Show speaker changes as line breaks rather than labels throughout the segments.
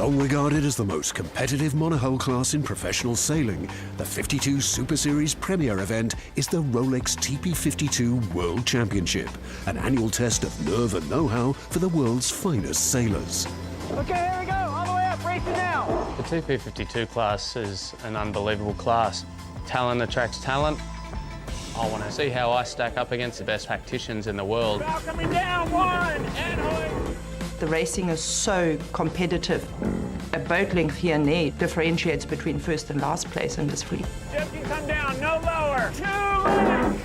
Long regarded as the most competitive monohull class in professional sailing, the 52 Super Series premier event is the Rolex TP52 World Championship, an annual test of nerve and know-how for the world's finest sailors.
Okay, here we go, all the way up, racing now.
The TP52 class is an unbelievable class. Talent attracts talent. I want to see how I stack up against the best tacticians in the world.
Bow coming down, one, and hoist.
The racing is so competitive. A boat length here and there differentiates between first and last place in this fleet.
Jib can come down, no lower. 2 minutes.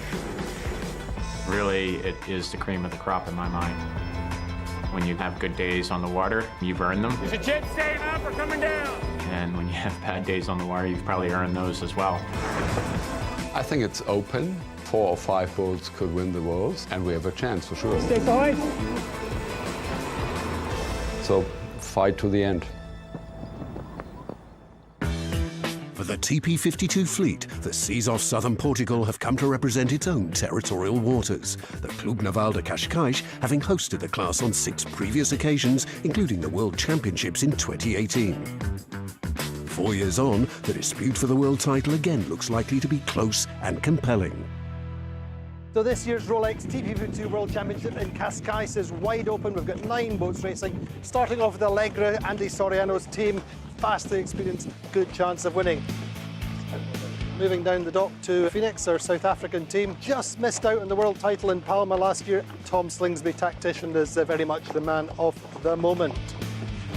Really, it is the cream of the crop in my mind. When you have good days on the water, you've earned them.
Is the jib staying up or coming down?
And when you have bad days on the water, you've probably earned those as well.
I think it's open. 4 or 5 boats could win the Worlds, and we have a chance for sure.
Stay tight.
So, fight to the end.
For the TP52 fleet, the seas off southern Portugal have come to represent its own territorial waters, the Club Naval de Cascais having hosted the class on 6 previous occasions, including the World Championships in 2018. 4 years on, the dispute for the world title again looks likely to be close and compelling.
So this year's Rolex TP52 World Championship in Cascais is wide open. We've got 9 boats racing, starting off with Allegra, Andy Soriano's team, vastly experienced, good chance of winning. Moving down the dock to Phoenix, our South African team, just missed out on the world title in Palma last year. Tom Slingsby, tactician, is very much the man of the moment.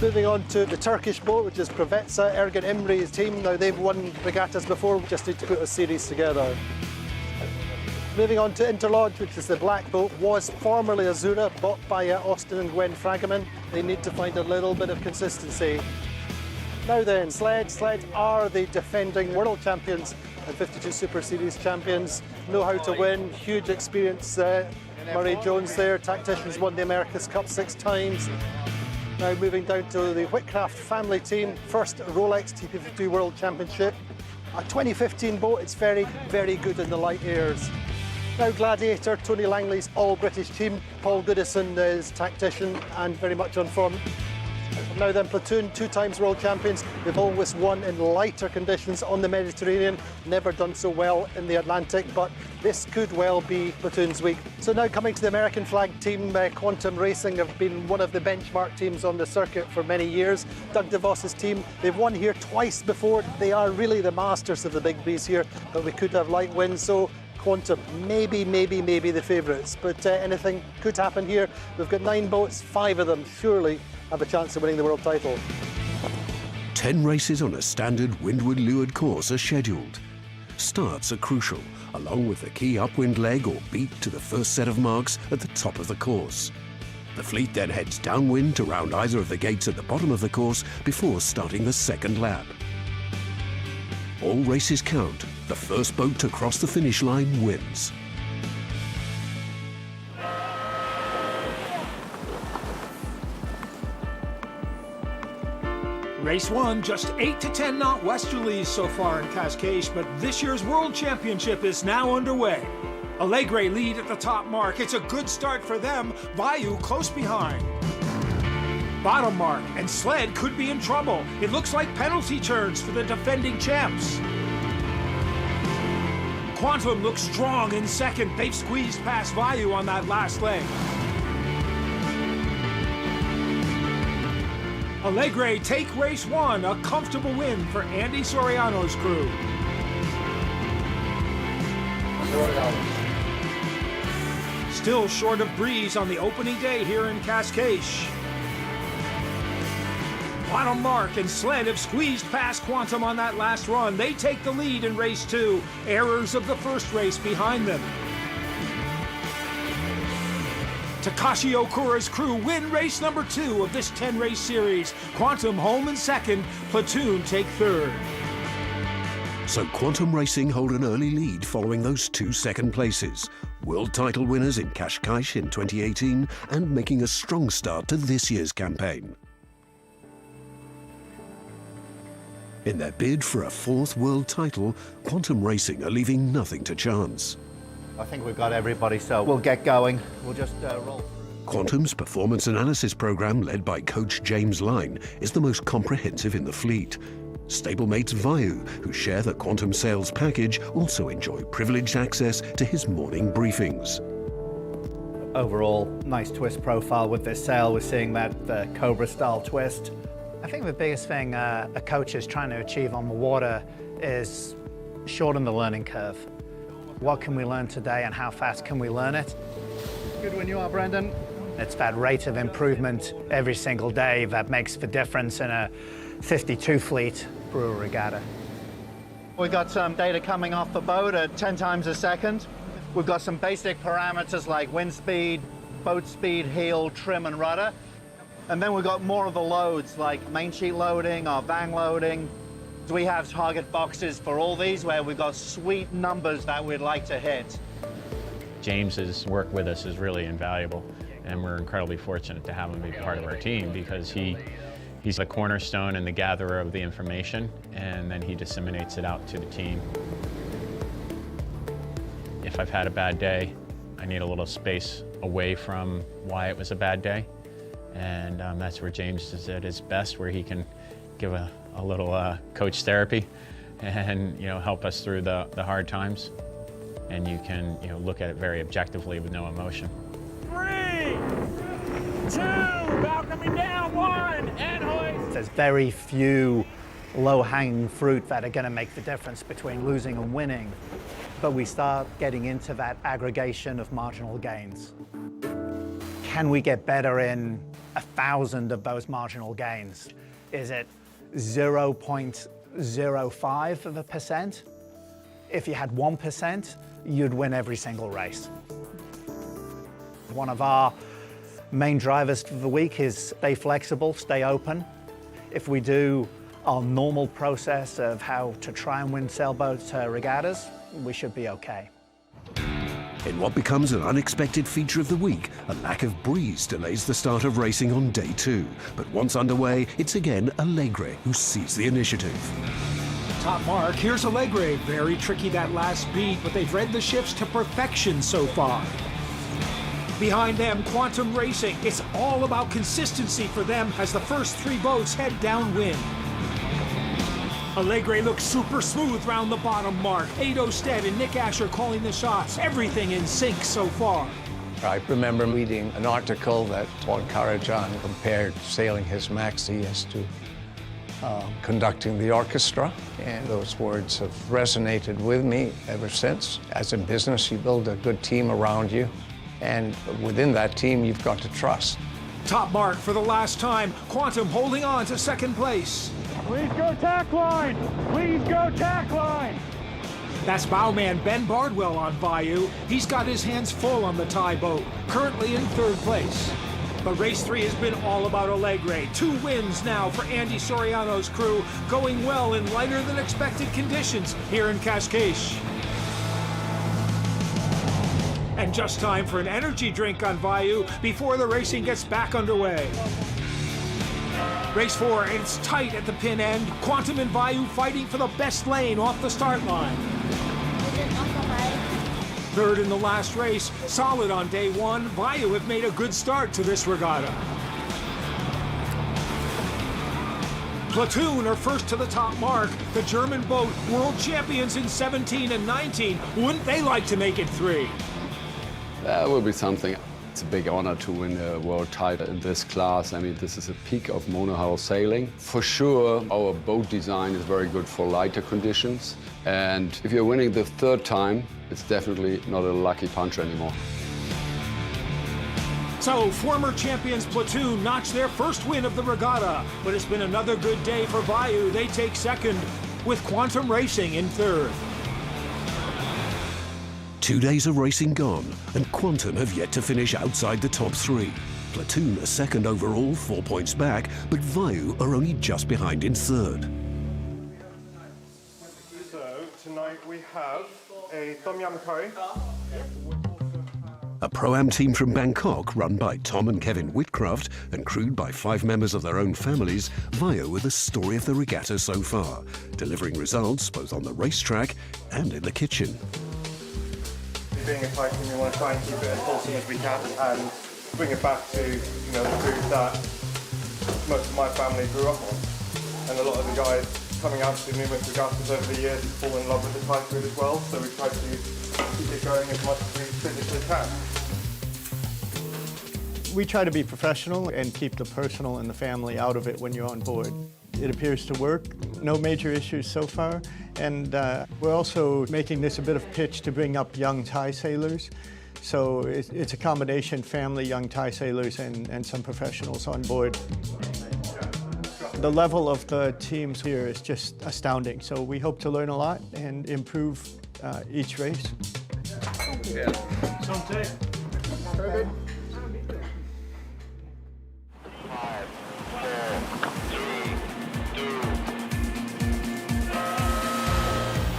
Moving on to the Turkish boat, which is Provetsa, Ergin Imri's team. Now, they've won regattas before, we just need to put a series together. Moving on to Interlodge, which is the black boat, was formerly Azura, bought by Austin and Gwen Fragaman. They need to find a little bit of consistency. Now then, Sleds are the defending world champions and 52 Super Series champions. Know how to win, huge experience. Murray Jones there, tacticians, won the America's Cup 6 times. Now moving down to the Whitcraft family team, first Rolex TP52 World Championship. A 2015 boat, it's very, very good in the light airs. Now Gladiator, Tony Langley's all-British team. Paul Goodison is tactician and very much on form. Now then, Platoon, 2 times world champions. They've always won in lighter conditions on the Mediterranean, never done so well in the Atlantic, but this could well be Platoon's week. So now coming to the American flag team, Quantum Racing have been one of the benchmark teams on the circuit for many years. Doug DeVos's team, they've won here twice before. They are really the masters of the big breeze here, but we could have light winds, so Quantum, maybe the favourites, but anything could happen here. We've got 9 boats, 5 of them surely have a chance of winning the world title.
10 races on a standard windward-leeward course are scheduled. Starts are crucial, along with the key upwind leg or beat to the first set of marks at the top of the course. The fleet then heads downwind to round either of the gates at the bottom of the course before starting the second lap. All races count. The first boat to cross the finish line wins.
Race 1, just 8 to 10 knot westerlies so far in Cascais, but this year's World Championship is now underway. Allegre lead at the top mark. It's a good start for them. Vayu close behind. Bottom mark, and Sled could be in trouble. It looks like penalty turns for the defending champs. Quantum looks strong in second. They've squeezed past Vayu on that last leg. Allegre take race 1, a comfortable win for Andy Soriano's crew. Still short of breeze on the opening day here in Cascais. Bottom mark and Sled have squeezed past Quantum on that last run. They take the lead in race 2. Errors of the first race behind them. Takashi Okura's crew win race number 2 of this 10-race series. Quantum home in second, Platoon take third.
So Quantum Racing hold an early lead following those 2 second places. World title winners in Cascais in 2018 and making a strong start to this year's campaign. In their bid for a 4th world title, Quantum Racing are leaving nothing to chance.
I think we've got everybody, so we'll get going. We'll just roll through.
Quantum's performance analysis program, led by coach James Line, is the most comprehensive in the fleet. Stablemates Vayu, who share the Quantum sales package, also enjoy privileged access to his morning briefings.
Overall, nice twist profile with this sail. We're seeing that Cobra-style twist. I think the biggest thing a coach is trying to achieve on the water is shorten the learning curve. What can we learn today and how fast can we learn it?
Good when you are, Brendan.
It's that rate of improvement every single day that makes the difference in a 52 fleet brewer regatta.
We've got some data coming off the boat at 10 times a second. We've got some basic parameters like wind speed, boat speed, heel, trim and rudder. And then we've got more of the loads like main sheet loading or vang loading. We have target boxes for all these where we've got sweet numbers that we'd like to hit.
James's work with us is really invaluable, and we're incredibly fortunate to have him be part of our team because he's the cornerstone and the gatherer of the information, and then he disseminates it out to the team. If I've had a bad day, I need a little space away from why it was a bad day, and that's where James is at his best, where he can give a little coach therapy and help us through the hard times, and you can look at it very objectively with no emotion.
3, 2, bow coming down, 1, and hoist.
There's very few low-hanging fruit that are going to make the difference between losing and winning, but we start getting into that aggregation of marginal gains. Can we get better in 1,000 of those marginal gains? Is it 0.05%? If you had 1%, you'd win every single race. One of our main drivers for the week is stay flexible, stay open. If we do our normal process of how to try and win sailboat regattas, we should be okay.
In what becomes an unexpected feature of the week, a lack of breeze delays the start of racing on day 2. But once underway, it's again Allegre who sees the initiative.
Top mark, here's Allegre. Very tricky that last beat, but they've read the ships to perfection so far. Behind them, Quantum Racing. It's all about consistency for them as the first 3 boats head downwind. Allegre looks super smooth round the bottom mark. Ado Stead and Nick Asher calling the shots. Everything in sync so far.
I remember reading an article that Paul Karajan compared sailing his Maxi to conducting the orchestra, and those words have resonated with me ever since. As in business, you build a good team around you, and within that team, you've got to trust.
Top mark for the last time. Quantum holding on to second place.
Please go tack line! Please go tack line!
That's bowman Ben Bardwell on Bayou. He's got his hands full on the tie boat, currently in 3rd place. But race 3 has been all about Allegre. 2 wins now for Andy Soriano's crew, going well in lighter than expected conditions here in Cascais. And just time for an energy drink on Bayou before the racing gets back underway. Race 4, and it's tight at the pin end. Quantum and Bayou fighting for the best lane off the start line. 3rd in the last race, solid on day 1. Bayou have made a good start to this regatta. Platoon are first to the top mark. The German boat, world champions in 17 and 19. Wouldn't they like to make it 3?
That will be something. It's a big honor to win a world title in this class. I mean, this is a peak of monohull sailing. For sure, our boat design is very good for lighter conditions. And if you're winning the 3rd time, it's definitely not a lucky punch anymore.
So, former champions Platoon notched their first win of the regatta, but it's been another good day for Bayou. They take 2nd, with Quantum Racing in 3rd.
2 days of racing gone, and Quantum have yet to finish outside the top 3. Platoon are 2nd overall, 4 points back, but Vayu are only just behind in 3rd.
So, tonight we have a Tom Yum curry.
A Pro-Am team from Bangkok, run by Tom and Kevin Whitcraft and crewed by 5 members of their own families, Vayu are the story of the regatta so far, delivering results both on the racetrack and in the kitchen.
Being a tight team, we want to try and keep it as wholesome as we can, and bring it back to, you know, the food that most of my family grew up on. And a lot of the guys coming out to numerous regattas over the years fall in love with the Thai food as well, so we try to keep it going as much as we physically can.
We try to be professional and keep the personal and the family out of it when you're on board. It appears to work. No major issues so far. And we're also making this a bit of pitch to bring up young Thai sailors. So it's a combination, family, young Thai sailors, and some professionals on board. The level of the teams here is just astounding. So we hope to learn a lot and improve each race.
Yeah.
Santé.
Perfect.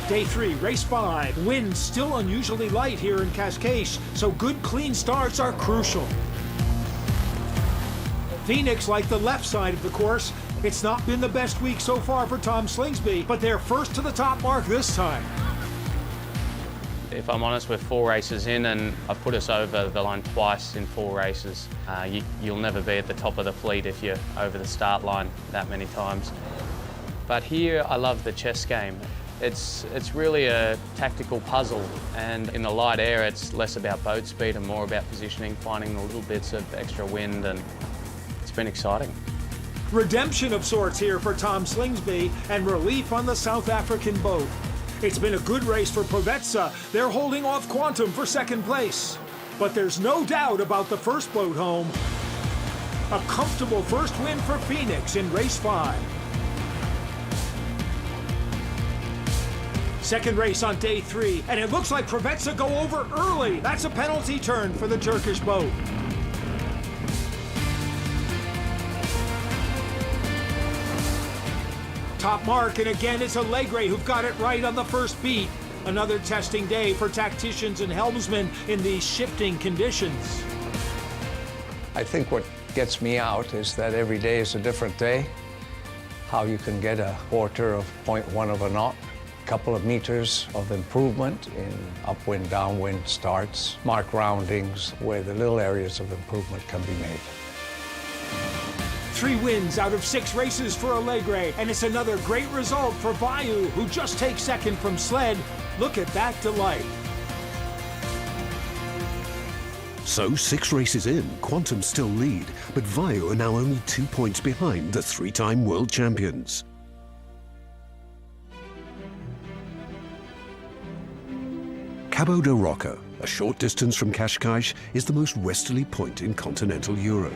Day 3, race 5. Wind still unusually light here in Cascais, so good clean starts are crucial. Phoenix like the left side of the course. It's not been the best week so far for Tom Slingsby, but they're first to the top mark this time.
If I'm honest, we're 4 races in and I've put us over the line twice in 4 races. You'll never be at the top of the fleet if you're over the start line that many times. But here I love the chess game. It's really a tactical puzzle, and in the light air it's less about boat speed and more about positioning, finding the little bits of extra wind, and it's been exciting.
Redemption of sorts here for Tom Slingsby and relief on the South African boat. It's been a good race for Provetza. They're holding off Quantum for second place. But there's no doubt about the first boat home. A comfortable first win for Phoenix in race 5. Second race on day 3, and it looks like Provetza go over early. That's a penalty turn for the Turkish boat. Top mark, and again it's Allegre who've got it right on the first beat. Another testing day for tacticians and helmsmen in these shifting conditions.
I think what gets me out is that every day is a different day. How you can get a quarter of 0.1 of a knot, a couple of meters of improvement in upwind, downwind starts, mark roundings where the little areas of improvement can be made.
3 wins out of 6 races for Allegre, and it's another great result for Vayu, who just takes second from Sled. Look at that delight.
So 6 races in, Quantum still lead, but Vayu are now only 2 points behind the 3-time world champions. Cabo da Roca, a short distance from Cascais, is the most westerly point in continental Europe.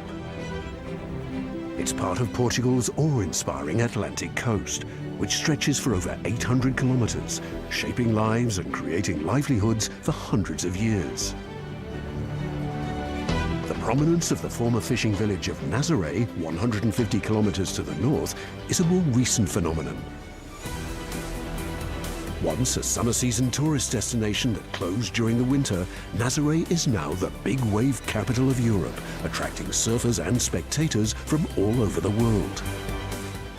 It's part of Portugal's awe-inspiring Atlantic coast, which stretches for over 800 kilometers, shaping lives and creating livelihoods for hundreds of years. The prominence of the former fishing village of Nazaré, 150 kilometers to the north, is a more recent phenomenon. Once a summer season tourist destination that closed during the winter, Nazaré is now the big wave capital of Europe, attracting surfers and spectators from all over the world.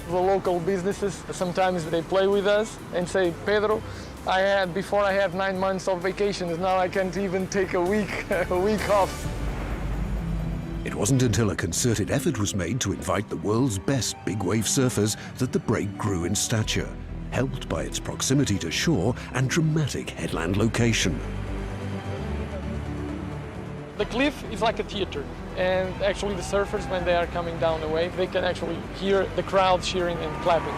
The local businesses, sometimes they play with us and say, Pedro, before I had 9 months of vacations, now I can't even take a week off.
It wasn't until a concerted effort was made to invite the world's best big wave surfers that the break grew in stature, helped by its proximity to shore and dramatic headland location.
The cliff is like a theater, and actually the surfers, when they are coming down the wave, they can actually hear the crowd cheering and clapping,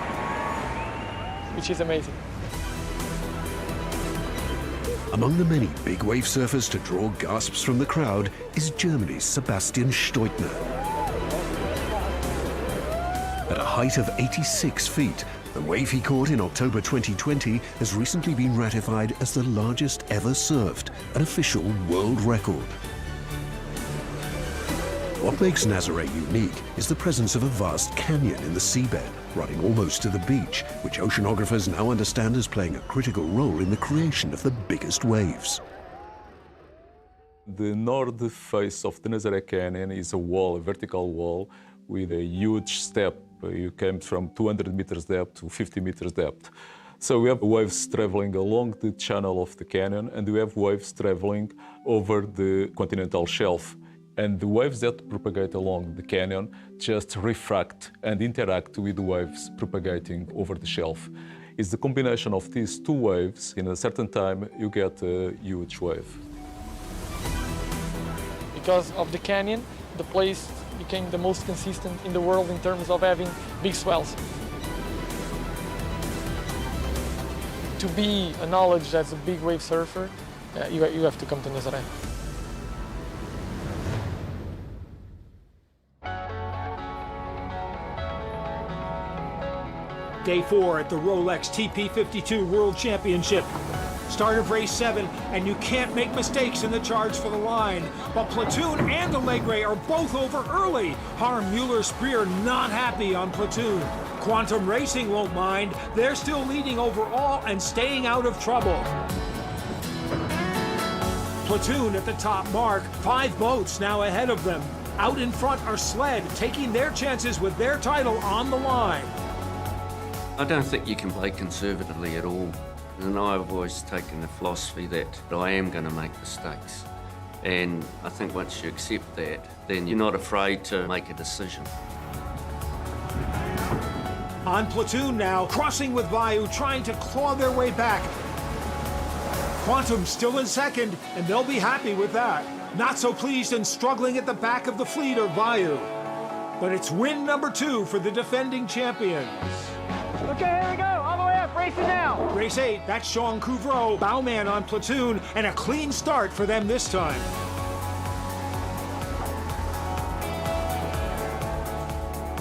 which is amazing.
Among the many big wave surfers to draw gasps from the crowd is Germany's Sebastian Steutner. At a height of 86 feet, the wave he caught in October 2020 has recently been ratified as the largest ever surfed, an official world record. What makes Nazaré unique is the presence of a vast canyon in the seabed, running almost to the beach, which oceanographers now understand as playing a critical role in the creation of the biggest waves.
The north face of the Nazaré Canyon is a wall, a vertical wall, with a huge step. You came from 200 meters depth to 50 meters depth. So we have waves traveling along the channel of the canyon, and we have waves traveling over the continental shelf. And the waves that propagate along the canyon just refract and interact with the waves propagating over the shelf. It's the combination of these two waves. In a certain time, you get a huge wave.
Because of the canyon, the place became the most consistent in the world in terms of having big swells. To be acknowledged as a big wave surfer, you have to come to Nazaré.
Day 4 at the Rolex TP52 World Championship. Start of race 7, and you can't make mistakes in the charge for the line. But Platoon and Alegre are both over early. Harm Mueller-Spreer not happy on Platoon. Quantum Racing won't mind. They're still leading overall and staying out of trouble. Platoon at the top mark, 5 boats now ahead of them. Out in front are Sled, taking their chances with their title on the line.
I don't think you can play conservatively at all. And I've always taken the philosophy that I am going to make mistakes. And I think once you accept that, then you're not afraid to make a decision.
On Platoon now, crossing with Vayu, trying to claw their way back. Quantum still in second, and they'll be happy with that. Not so pleased and struggling at the back of the fleet are Vayu. But it's win number 2 for the defending champions.
Okay, here we go, all the way up, racing now.
Race 8, that's Sean Couvreau, bowman on Platoon, and a clean start for them this time.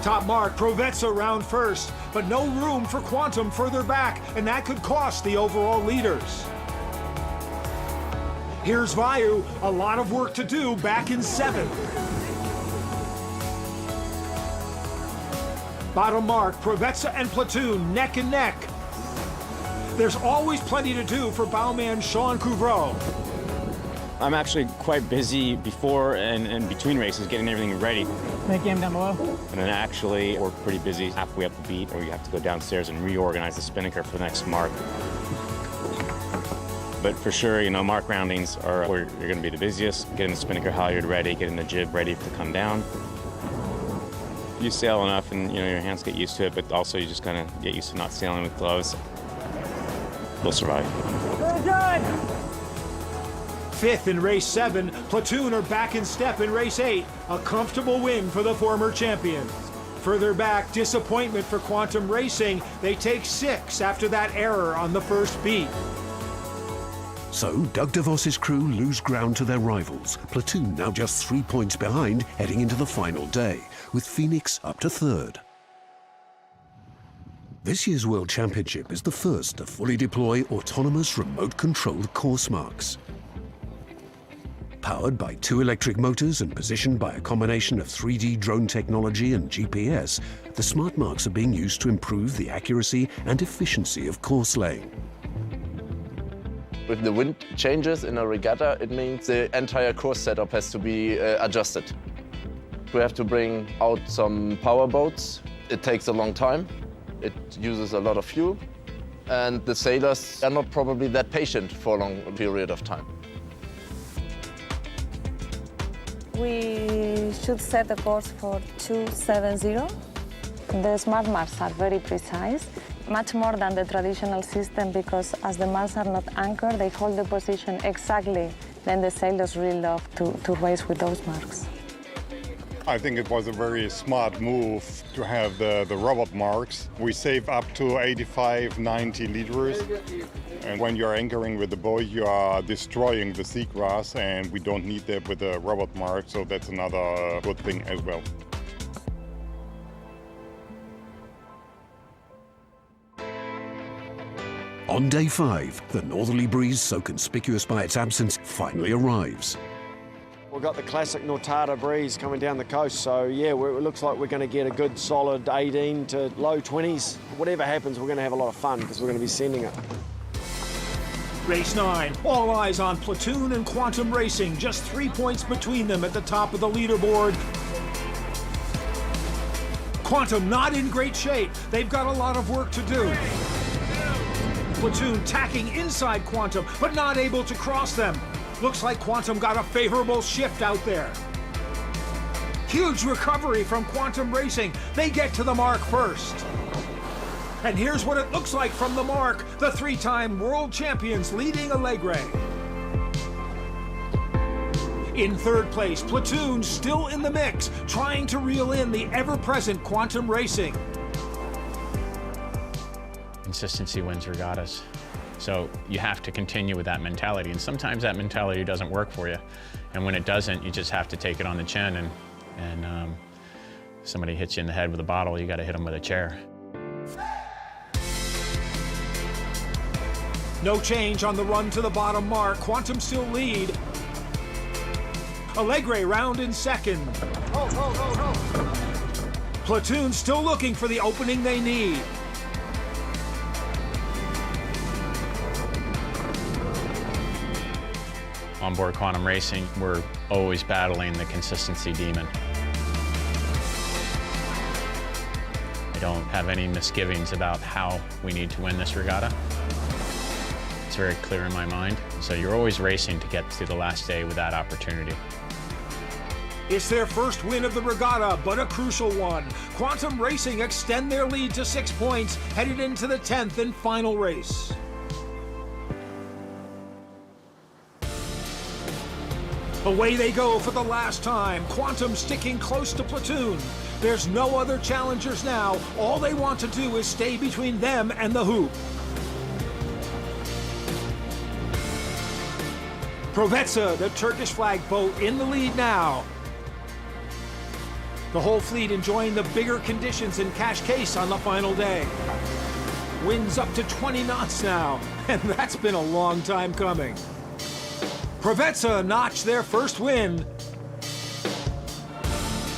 Top mark, Provezza round first, but no room for Quantum further back, and that could cost the overall leaders. Here's Vayu, a lot of work to do back in 7th. Bottom mark, Provezza and Platoon neck and neck. There's always plenty to do for bowman Sean Couvreau.
I'm actually quite busy before and between races getting everything ready.
Make game down below.
And then actually we're pretty busy halfway up the beat, or you have to go downstairs and reorganize the spinnaker for the next mark. But for sure, you know, mark roundings are where you're going to be the busiest. Getting the spinnaker halyard ready, getting the jib ready to come down. You sail enough and, you know, your hands get used to it, but also you just kind of get used to not sailing with gloves. You'll survive.
Good job.
5th in race 7, Platoon are back in step in race 8. A comfortable win for the former champions. Further back, disappointment for Quantum Racing. They take 6 after that error on the first beat.
So Doug DeVos's crew lose ground to their rivals. Platoon now just 3 points behind heading into the final day, with Phoenix up to 3rd. This year's World Championship is the first to fully deploy autonomous remote-controlled course marks. Powered by 2 electric motors and positioned by a combination of 3D drone technology and GPS, the smart marks are being used to improve the accuracy and efficiency of course laying.
With the wind changes in a regatta, it means the entire course setup has to be adjusted. We have to bring out some power boats. It takes a long time. It uses a lot of fuel. And the sailors are not probably that patient for a long period of time.
We should set the course for 270. The smart marks are very precise, much more than the traditional system, because as the marks are not anchored, they hold the position exactly. Then the sailors really love to race with those marks.
I think it was a very smart move to have the robot marks. We save up to 85, 90 liters. And when you're anchoring with the boat, you are destroying the seagrass, and we don't need that with the robot mark, so that's another good thing as well.
On day 5, the northerly breeze, so conspicuous by its absence, finally arrives.
We've got the classic Nortada breeze coming down the coast, so yeah, it looks like we're going to get a good solid 18 to low 20s. Whatever happens, we're going to have a lot of fun because we're going to be sending it.
Race 9, all eyes on Platoon and Quantum Racing, just 3 points between them at the top of the leaderboard. Quantum not in great shape. They've got a lot of work to do. Platoon tacking inside Quantum, but not able to cross them. Looks like Quantum got a favorable shift out there. Huge recovery from Quantum Racing. They get to the mark first. And here's what it looks like from the mark. The three-time world champions leading Alegre. In third place, Platoon still in the mix, trying to reel in the ever-present Quantum Racing.
Consistency wins regattas. So you have to continue with that mentality. And sometimes that mentality doesn't work for you. And when it doesn't, you just have to take it on the chin. And somebody hits you in the head with a bottle, you got to hit them with a chair.
No change on the run to the bottom mark. Quantum still lead. Alegre round in second. Platoon still looking for the opening they need.
On board Quantum Racing, we're always battling the consistency demon. I don't have any misgivings about how we need to win this regatta. It's very clear in my mind. So you're always racing to get to the last day with that opportunity.
It's their first win of the regatta, but a crucial one. Quantum Racing extend their lead to 6 points, headed into the 10th and final race. Away they go for the last time. Quantum sticking close to Platoon. There's no other challengers now. All they want to do is stay between them and the hoop. Provetsa, the Turkish flag boat, in the lead now. The whole fleet enjoying the bigger conditions in Cache Case on the final day. Winds up to 20 knots now, and that's been a long time coming. Provetsa notched their first win.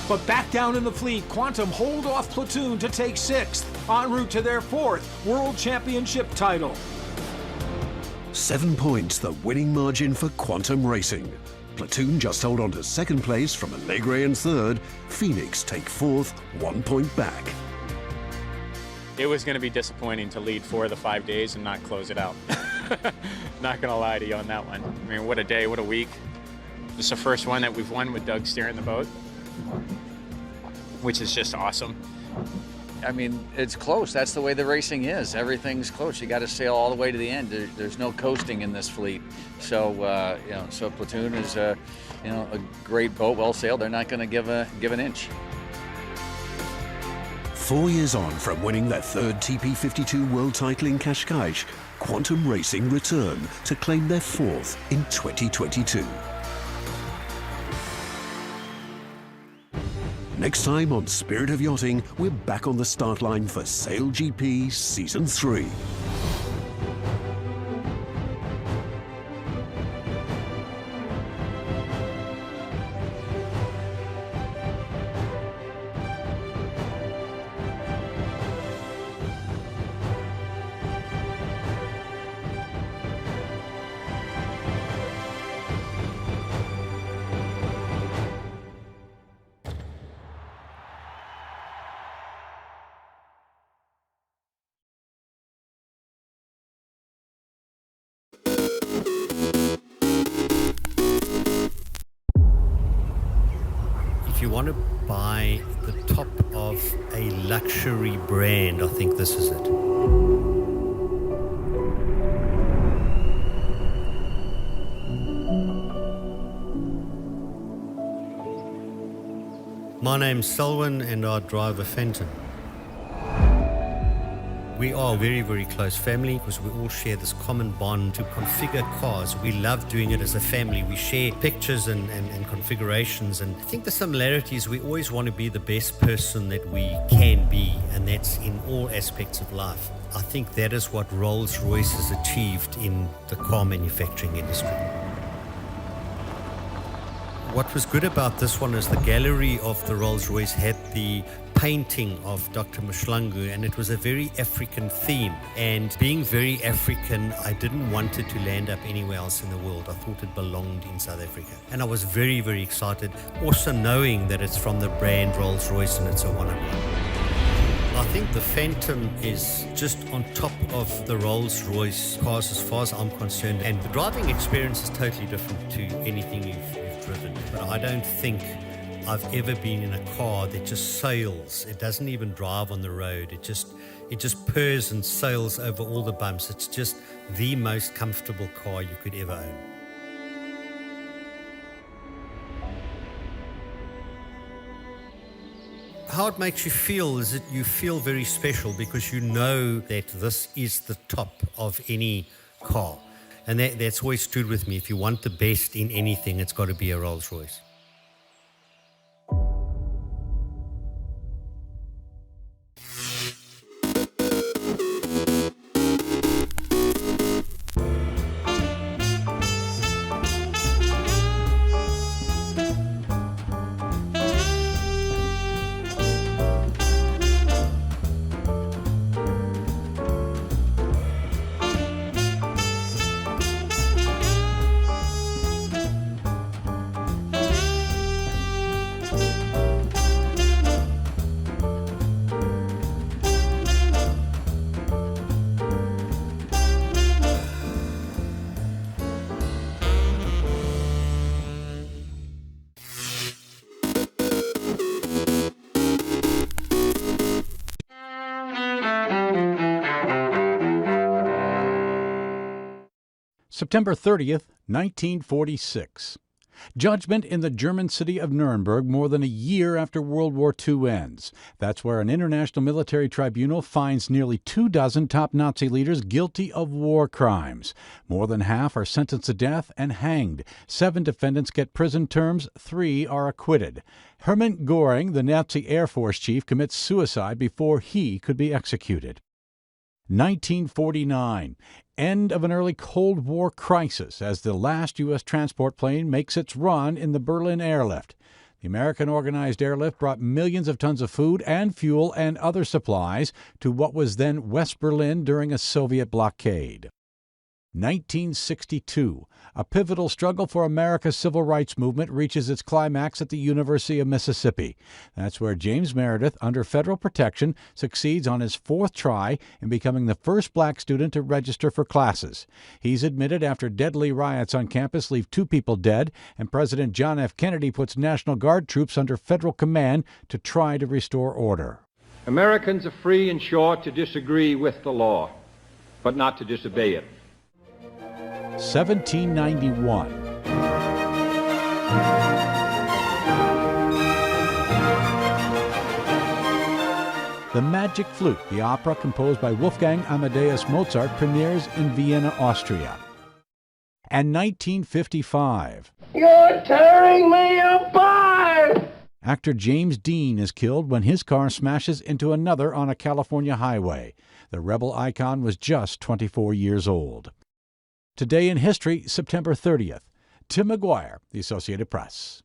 But back down in the fleet, Quantum hold off Platoon to take 6th, en route to their 4th World Championship title.
7 points the winning margin for Quantum Racing. Platoon just hold on to 2nd place from Alegre in 3rd. Phoenix take 4th, 1 point back.
It was going to be disappointing to lead 4 of the 5 days and not close it out. Not going to lie to you on that one. I mean, what a day, what a week. This is the first one that we've won with Doug steering the boat, which is just awesome.
I mean, it's close. That's the way the racing is. Everything's close. You got to sail all the way to the end. There's no coasting in this fleet. So, so Platoon is, a great boat, well sailed. They're not going to give an inch.
4 years on from winning their 3rd TP52 world title in Cascais, Quantum Racing return to claim their 4th in 2022. Next time on Spirit of Yachting, we're back on the start line for Sail GP Season 3.
If you want to buy the top of a luxury brand, I think this is it. My name's Selwyn and I drive a Phantom. We are a very, very close family because we all share this common bond to configure cars. We love doing it as a family. We share pictures and configurations, and I think the similarities, we always want to be the best person that we can be, and that's in all aspects of life. I think that is what Rolls-Royce has achieved in the car manufacturing industry. What was good about this one is the gallery of the Rolls-Royce had the painting of Dr. Mshlangu, and it was a very African theme. And being very African, I didn't want it to land up anywhere else in the world. I thought it belonged in South Africa. And I was very, very excited, also knowing that it's from the brand Rolls-Royce and it's a one-of-one. I think the Phantom is just on top of the Rolls-Royce cars as far as I'm concerned. And the driving experience is totally different to anything you've driven. But I don't think I've ever been in a car that just sails. It doesn't even drive on the road. It just purrs and sails over all the bumps. It's just the most comfortable car you could ever own. How it makes you feel is that you feel very special because you know that this is the top of any car. And that's always stood with me. If you want the best in anything, it's got to be a Rolls-Royce.
September 30th, 1946. Judgment in the German city of Nuremberg more than a year after World War II ends. That's where an international military tribunal finds nearly 24 top Nazi leaders guilty of war crimes. More than half are sentenced to death and hanged. 7 defendants get prison terms, 3 are acquitted. Hermann Göring, the Nazi Air Force chief, commits suicide before he could be executed. 1949. End of an early Cold War crisis as the last U.S. transport plane makes its run in the Berlin airlift. The American organized airlift brought millions of tons of food and fuel and other supplies to what was then West Berlin during a Soviet blockade. 1962. A pivotal struggle for America's civil rights movement reaches its climax at the University of Mississippi. That's where James Meredith, under federal protection, succeeds on his 4th try in becoming the first black student to register for classes. He's admitted after deadly riots on campus leave 2 people dead, and President John F. Kennedy puts National Guard troops under federal command to try to restore order.
Americans are free and sure to disagree with the law, but not to disobey it.
1791. The Magic Flute, the opera composed by Wolfgang Amadeus Mozart, premieres in Vienna, Austria. And 1955.
You're tearing me apart!
Actor James Dean is killed when his car smashes into another on a California highway. The rebel icon was just 24 years old. Today in history, September 30th. Tim McGuire, The Associated Press.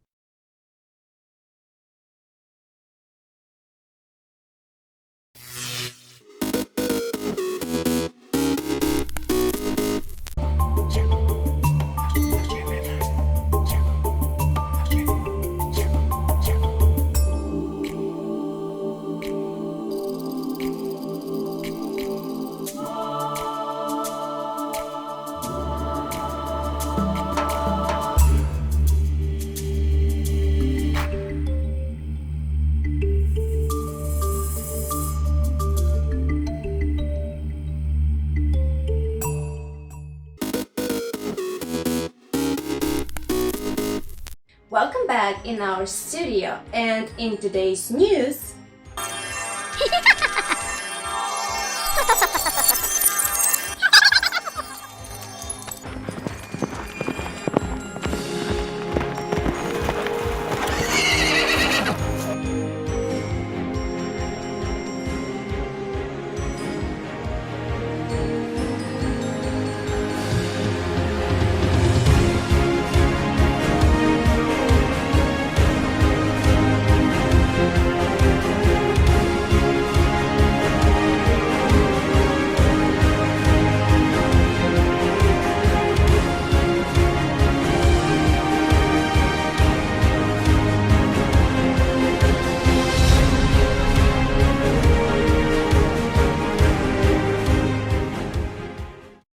Welcome back in our studio, and in today's news,